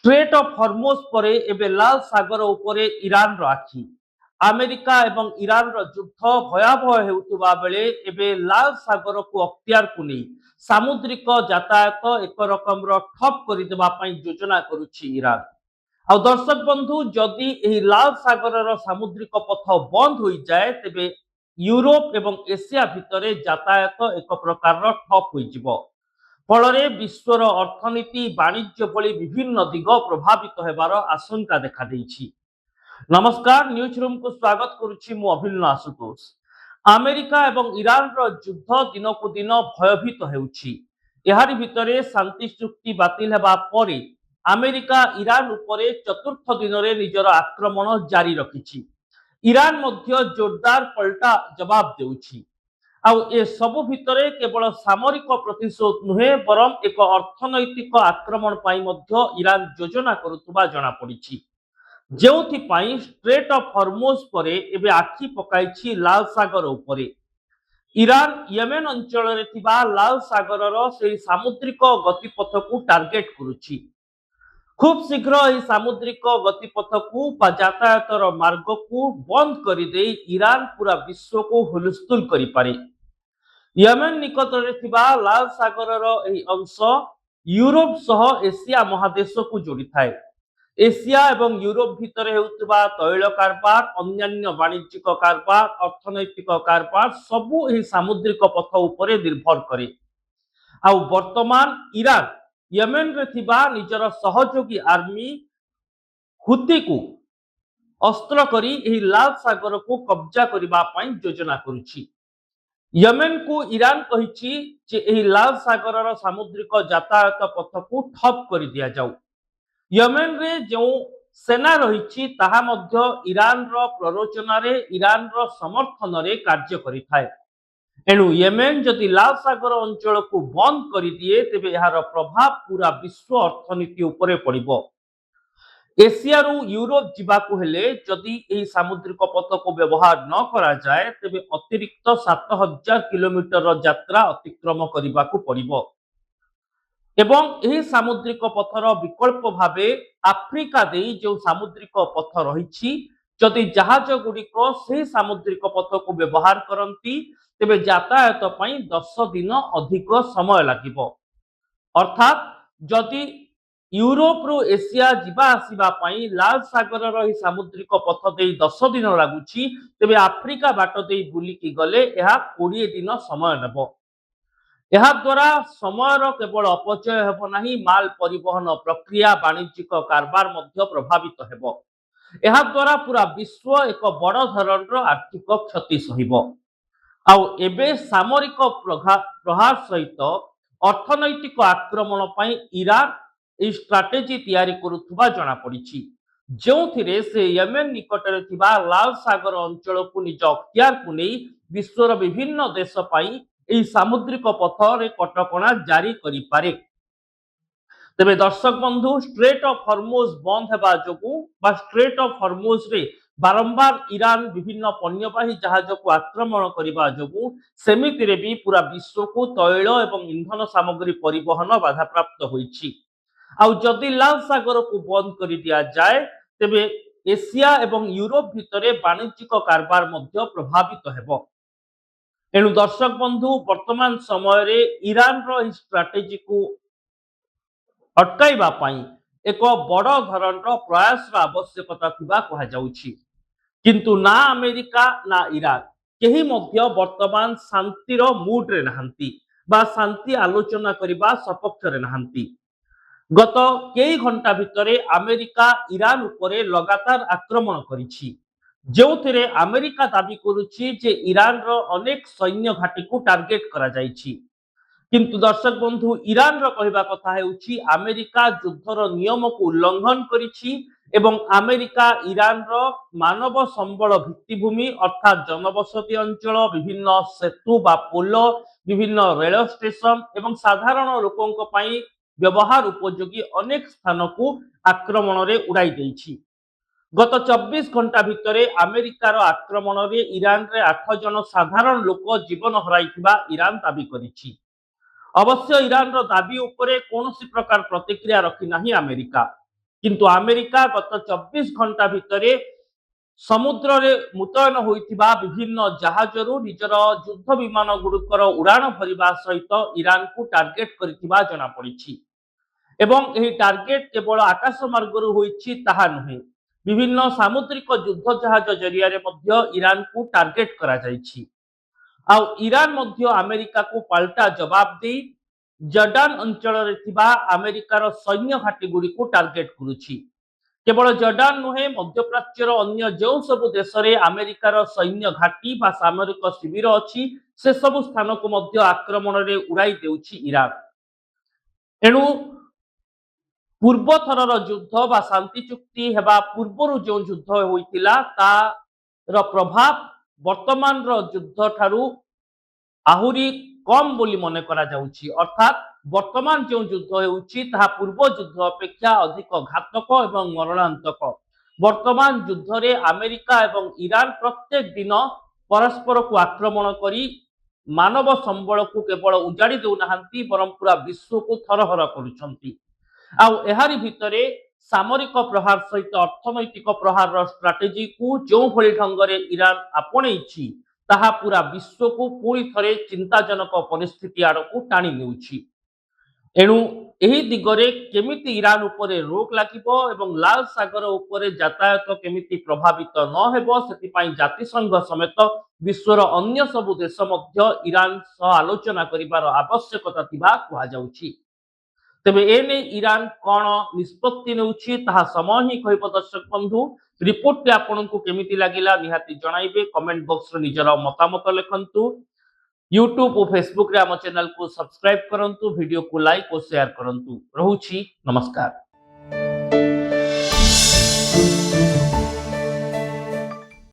Straight of Hormuz परे एबे लाल सागर उपरे ईरान रो आखि। अमेरिका एवं ईरान रो युद्ध भयावह हेउतबा बेले एबे लाल सागर को अख्तियार को नहीं सामुद्रिक यातायात एक रकम ठप कर देबा पई योजना करुछि ईरान। आ दर्शक बंधु जदि एही लाल सागर सामुद्रिक पथ बंद हो जाए तेबे यूरोप एवं एशिया भितरे यातायात एक प्रकार ठप हो जिवो। फल विश्वर अर्थनीति वाणिज्य भली विभिन्न दिग प्रभावित होबार आशंका देखा देइछि। नमस्कार, न्यूज रूम को स्वागत करुछि मु अभिन्न आशुतोष। अमेरिका एवं ईरान रो युद्ध दिन को दिन भयभीत हेउछि। एहारि भितरे शांति चुक्ति बातिल हेबा परे अमेरिका ईरान उपरे चतुर्थ दिन रे निजर आक्रमण जारी रखिछि। ईरान मध्य जोरदार पलटा जवाब देउछि। आउ ए सबु भितरे केवल सामरिक प्रतिशोध नुहे बरम एक अर्थनैतिक आक्रमण पाई मध्य ईरान योजना करुवा जना पड़िछि। जेउथि पाई स्ट्रेट ऑफ हॉर्मुज परे एबे आखि पकाइछि लाल सागर उपरे। ईरान येमेन अंचल रे थिबा लाल सागर रो सेही सामुद्रिक गतिपथ को टार्गेट करुछि। खूब शीघ्र यह सामुद्रिक गतिपथ को यातायात मार्ग को बंद कर दे ईरान पूरा विश्व को हुलस्थुल करि पारे। येमेन निकट में लाल सागर अंश यूरोप सह एशिया महादेश को जोड़ी थाए। एशिया एवं यूरोप भितर हेउतबा तैल कारबार, अन्यान्य वाणिज्यिक कारबार, अर्थनैतिक कारबार सबू एही सामुद्रिक पथ उपरे निर्भर करे। आउ वर्तमान ईरान येमेन रे थिबा निजर सहयोगी आर्मी हुती को अस्त्र करी एही लाल सागर को कब्जा करिबा पई योजना करुछि। येमेन को ईरान कहिछि जे एही लाल सागर सामुद्रिक यातायात पथ को ठप कर दिया जाऊ। येमेन रे जो सेना रहिछि ताहा मध्य ईरान रो प्ररोचना रे ईरान रो समर्थन रे कार्य करिथाय। एणु येमेन जदि लाल सागर अंचल को बंद कर दिए तेबे यार प्रभाव पूरा विश्व अर्थनीति उपरे पड़िबो। एशिया रु यूरोप जीवाकु हेले जदि एही सामुद्रिक पथ को व्यवहार न करा जाए तेबे अतिरिक्त 7000 किलोमीटर यात्रा अतिक्रम करिबाकु पड़िबो। एवं एही सामुद्रिक पथर विकल्प भावे आफ्रिका देई जो सामुद्रिक पथ रहिछि जदि जहाज गुड़िक से सामुद्रिक पथ को व्यवहार करती तेबे यातायात पई 10 दिन अधिक समय लागिबो। अर्थात जदि यूरोप रु एशिया जीवा आसीबा पई लाल सागर रही सामुद्रिक पथ देई 10 दिन लागुछि तेबे आफ्रिका बाट देई बुलिकी गले यह 20 दिन समय नेबो। यह द्वारा समय केवल अपचय हेबो नाही, माल परिवहन प्रक्रिया वाणिज्यिक कारबार मध्य प्रभावित हेबो। यह द्वारा पूरा विश्व एक बड़ धरणर आर्थिक क्षति सहिबो। आउ एबे सामरिक प्रहार सहित अर्थनैतिक आक्रमण पई ईरान ए स्ट्राटेजी तैयारी करुथुबा जना पड़िछि। जोथिरे से येमेन निकट रे थिबा लाल सागर अंचल को निज अख्तियार को नहीं विश्वर विभिन्न देश पई एही सामुद्रिक पथ रे कटकणा जारी करि पारे। तेबे दर्शक बंधु स्ट्रेट ऑफ हॉर्मुज बंद हेबा जोगु बा स्ट्रेट ऑफ हॉर्मुज रे बारंबार ईरान विभिन्न पण्यवाही जहाज को आक्रमण करने जोगु सेमिति रे भी पूरा विश्व को तैल एवं इंधन सामग्री परिवहन बाधाप्राप्त होइछि। आउ जदि लाल सागर को बंद कर दिया जाए तेबे एशिया एवं यूरोप भितरे वाणिज्यिक कारबार मध्य प्रभावित हेबो। एणु दर्शक बंधु वर्तमान समय रे ईरान रो स्ट्राटेजी को अटकाइबा पई एक बड़ धरणर प्रयास आवश्यकता थिबा कहा जाउछि। किंतु ना अमेरिका ना ईरान केही मध्य वर्तमान शांतिर मूड रे नहांती बा शांति आलोचना करिबा सपक्ष रे नहांती। गत कई घंटा भितरे अमेरिका ईरान उपरे लगातार आक्रमण करिछि, जोथिरे अमेरिका दाबी करुछि जे ईरान रो अनेक सैन्य घाटी को टार्गेट करा जाइछि। किंतु दर्शक बंधु ईरान रो कहबा कथा हेउछि अमेरिका युद्धर नियम को उल्लंघन करिछि एवं अमेरिका ईरान रो मानव संबल भित्तिभूमि अर्थात जनबसती अंचल, विभिन्न सेतु बा पोल, विभिन्न रेल स्टेशन एवं साधारण लोकों पई व्यवहार उपयोगी अनेक स्थान को आक्रमण रे उड़ाई देइछि। गत 24 घंटा भितरे अमेरिकार आक्रमण रे ईरान रे 8 जन साधारण लोक जीवन हराइथिबा ईरान दाबी करिछि। अवश्य ईरान रो दाबी उपरे कोनोसी प्रकार प्रतिक्रिया रखी नाही अमेरिका, किंतु अमेरिका गत 24 घंटा भितरे समुद्र रे मुतयन होइथिबा विभिन्न जहाजरू निजर युद्ध विमान गुड़िकर उड़ान भरिबा सहित ईरान को टार्गेट करिथिबा जଣା पड़िछि एवं एही टार्गेट केवल आकाश मार्गरू होइछि ताहा नुहे विभिन्न सामुद्रिक युद्ध जहाज जरिया रे मध्य ईरान को टार्गेट करा जाइछि आउ ईरान मध्य अमेरिका को पाल्टा जवाब दे जर्डान अंचल रे थिबा अमेरिकार सैन्य घाटी गुडी को टार्गेट करुछि केवल जर्डान नुहे मध्यप्राच्यर अन्य जो सब देश रे अमेरिकार सैन्य घाटी बा सामरिक शिविर अछि से सब स्थान को मध्य आक्रमण रे उड़ाई देउछि ईरान एणु पूर्व थरर युद्ध बा शांति चुक्ति हेबा पूर्वरु जो युद्ध होइतिला तार प्रभाव वर्तमान रो युद्ध ठारू आहुरी कम बोली मने करा जाउछि अर्थात वर्तमान जो युद्ध हेउछि ताहा पूर्व युद्ध अपेक्षा अधिक घातक एवं मरणांतक वर्तमान युद्ध रे अमेरिका एवं ईरान प्रत्येक दिन परस्पर को आक्रमण करी मानव संबल को केवल उजाड़ी देउ नाहंती बरम पूरा विश्व को थरहर करूछंती आउ एहारी भितरे सामरिक प्रहार सहित अर्थनैतिक प्रहार स्ट्राटेजी को जो भली ढंग रे ईरान आपणैछि ताहा पूरा विश्व को पूरी थरे चिंताजनक परिस्थिति आड़कू टाणी नेउछि एणु एही दिगरे केमिति ईरान उपरे रोक लागिबो एवं लाल सागर उपरे यातायात केमिति प्रभावित न हेबो सेति पई जातिसंघ समेत विश्वर अन्य सब देश मध्य ईरान सह आलोचना करिबार आवश्यकता थिबा कुहा जाउछि तेबे एने ईरान कौन निष्पत्ति नेउछि ताहा समय ही कहब दर्शक बंधु रिपोर्ट टे आपनको केमिति लागिला निहाती जणाइबे कमेंट बॉक्स रे निजर मतामत लिखंतु यूट्यूब और फेसबुक रे हम चैनल को सब्सक्राइब करंतु वीडियो को लाइक और शेयर करंतु रहुछि नमस्कार।